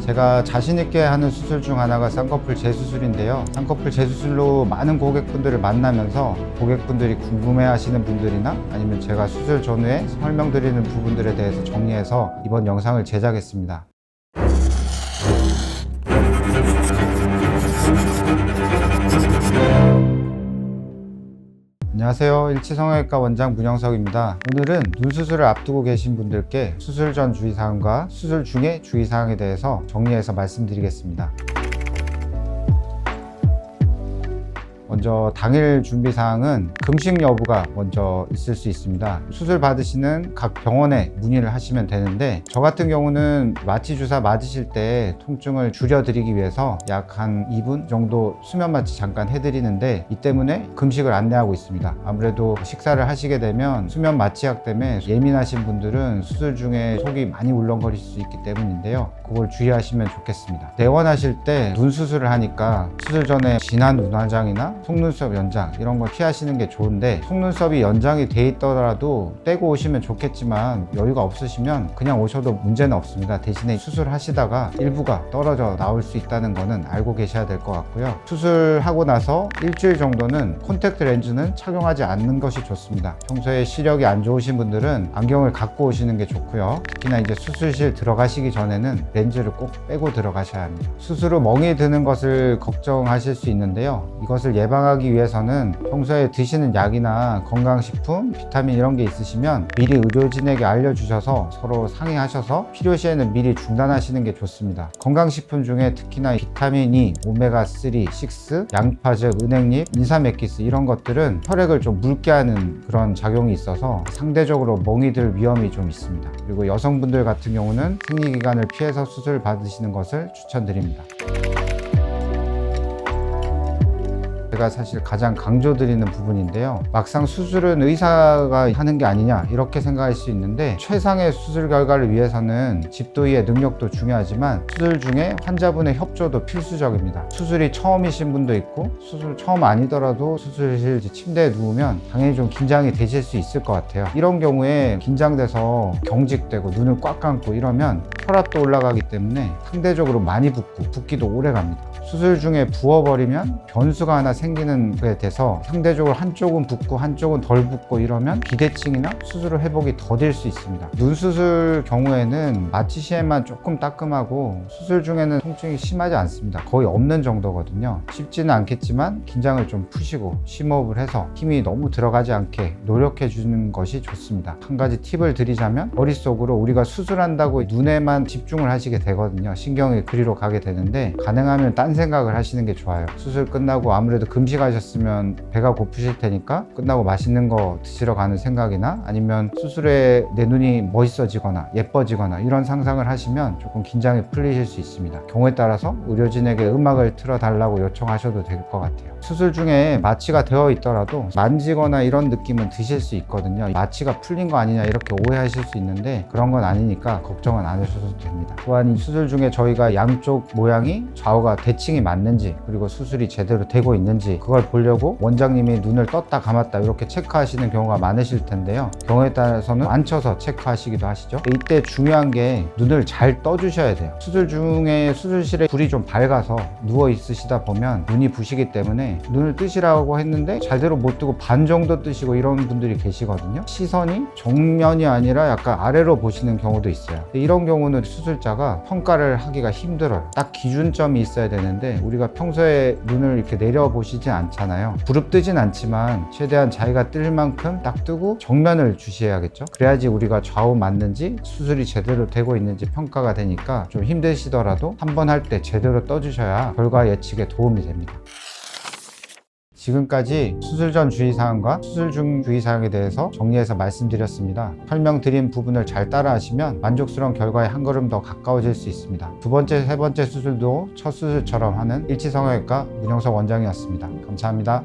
제가 자신있게 하는 수술 중 하나가 쌍꺼풀 재수술인데요. 쌍꺼풀 재수술로 많은 고객분들을 만나면서 고객분들이 궁금해 하시는 분들이나 아니면 제가 수술 전후에 설명드리는 부분들에 대해서 정리해서 이번 영상을 제작했습니다. 안녕하세요. 일치성형외과 원장 문영석입니다. 오늘은 눈 수술을 앞두고 계신 분들께 수술 전 주의사항과 수술 중의 주의사항에 대해서 정리해서 말씀드리겠습니다. 먼저 당일 준비사항은 금식 여부가 먼저 있을 수 있습니다. 수술 받으시는 각 병원에 문의를 하시면 되는데, 저 같은 경우는 마취 주사 맞으실 때 통증을 줄여드리기 위해서 약 한 2분 정도 수면 마취 잠깐 해드리는데, 이 때문에 금식을 안내하고 있습니다. 아무래도 식사를 하시게 되면 수면 마취약 때문에 예민하신 분들은 수술 중에 속이 많이 울렁거릴 수 있기 때문인데요, 그걸 주의하시면 좋겠습니다. 내원하실 때 눈 수술을 하니까 수술 전에 진한 눈화장이나 속눈썹 연장 이런 거 피하시는 게 좋은데, 속눈썹이 연장이 돼 있더라도 떼고 오시면 좋겠지만 여유가 없으시면 그냥 오셔도 문제는 없습니다. 대신에 수술하시다가 일부가 떨어져 나올 수 있다는 거는 알고 계셔야 될 것 같고요. 수술하고 나서 일주일 정도는 콘택트 렌즈는 착용하지 않는 것이 좋습니다. 평소에 시력이 안 좋으신 분들은 안경을 갖고 오시는 게 좋고요. 특히나 이제 수술실 들어가시기 전에는 렌즈를 꼭 빼고 들어가셔야 합니다. 수술 후 멍이 드는 것을 걱정하실 수 있는데요, 이것을 예방하기 위해서는 평소에 드시는 약이나 건강식품, 비타민 이런 게 있으시면 미리 의료진에게 알려주셔서 서로 상의하셔서 필요시에는 미리 중단하시는 게 좋습니다. 건강식품 중에 특히나 비타민 E, 오메가3, 6, 양파즙, 은행잎, 인삼액기스 이런 것들은 혈액을 좀 묽게 하는 그런 작용이 있어서 상대적으로 멍이 들 위험이 좀 있습니다. 그리고 여성분들 같은 경우는 생리기간을 피해서 수술 받으시는 것을 추천드립니다. 제가 사실 가장 강조드리는 부분인데요, 막상 수술은 의사가 하는 게 아니냐 이렇게 생각할 수 있는데, 최상의 수술 결과를 위해서는 집도의의 능력도 중요하지만 수술 중에 환자분의 협조도 필수적입니다. 수술이 처음이신 분도 있고 수술 처음 아니더라도 수술실 침대에 누우면 당연히 좀 긴장이 되실 수 있을 것 같아요. 이런 경우에 긴장돼서 경직되고 눈을 꽉 감고 이러면 혈압도 올라가기 때문에 상대적으로 많이 붓고 붓기도 오래 갑니다. 수술 중에 부어버리면 변수가 하나 생기는 거에 대해서 상대적으로 한쪽은 붓고 한쪽은 덜 붓고 이러면 비대칭이나 수술 회복이 더딜 수 있습니다. 눈 수술 경우에는 마취 시에만 조금 따끔하고 수술 중에는 통증이 심하지 않습니다. 거의 없는 정도거든요. 쉽지는 않겠지만 긴장을 좀 푸시고 심호흡을 해서 힘이 너무 들어가지 않게 노력해 주는 것이 좋습니다. 한 가지 팁을 드리자면, 머릿속으로 우리가 수술한다고 눈에만 집중을 하시게 되거든요. 신경이 그리로 가게 되는데, 가능하면 딴 생각을 하시는 게 좋아요. 수술 끝나고 아무래도 금식하셨으면 배가 고프실 테니까 끝나고 맛있는 거 드시러 가는 생각이나 아니면 수술에 내 눈이 멋있어지거나 예뻐지거나 이런 상상을 하시면 조금 긴장이 풀리실 수 있습니다. 경우에 따라서 의료진에게 음악을 틀어달라고 요청하셔도 될 것 같아요. 수술 중에 마취가 되어 있더라도 만지거나 이런 느낌은 드실 수 있거든요. 마취가 풀린 거 아니냐 이렇게 오해하실 수 있는데, 그런 건 아니니까 걱정은 안 하셔도 됩니다. 또한 이 수술 중에 저희가 양쪽 모양이 좌우가 대칭이 맞는지, 그리고 수술이 제대로 되고 있는지 그걸 보려고 원장님이 눈을 떴다 감았다 이렇게 체크하시는 경우가 많으실 텐데요, 경우에 따라서는 앉혀서 체크하시기도 하시죠. 이때 중요한 게 눈을 잘 떠주셔야 돼요. 수술 중에 수술실에 불이 좀 밝아서 누워 있으시다 보면 눈이 부시기 때문에 눈을 뜨시라고 했는데 제대로 못 뜨고 반 정도 뜨시고 이런 분들이 계시거든요. 시선이 정면이 아니라 약간 아래로 보시는 경우도 있어요. 이런 경우는 수술자가 평가를 하기가 힘들어요. 딱 기준점이 있어야 되는데 우리가 평소에 눈을 이렇게 내려보시진 않잖아요. 부릅뜨진 않지만 최대한 자기가 뜰 만큼 딱 뜨고 정면을 주시해야겠죠. 그래야지 우리가 좌우 맞는지 수술이 제대로 되고 있는지 평가가 되니까, 좀 힘드시더라도 한 번 할 때 제대로 떠주셔야 결과 예측에 도움이 됩니다. 지금까지 수술 전 주의사항과 수술 중 주의사항에 대해서 정리해서 말씀드렸습니다. 설명드린 부분을 잘 따라하시면 만족스러운 결과에 한 걸음 더 가까워질 수 있습니다. 두 번째, 세 번째 수술도 첫 수술처럼 하는 일치성형외과 문영석 원장이었습니다. 감사합니다.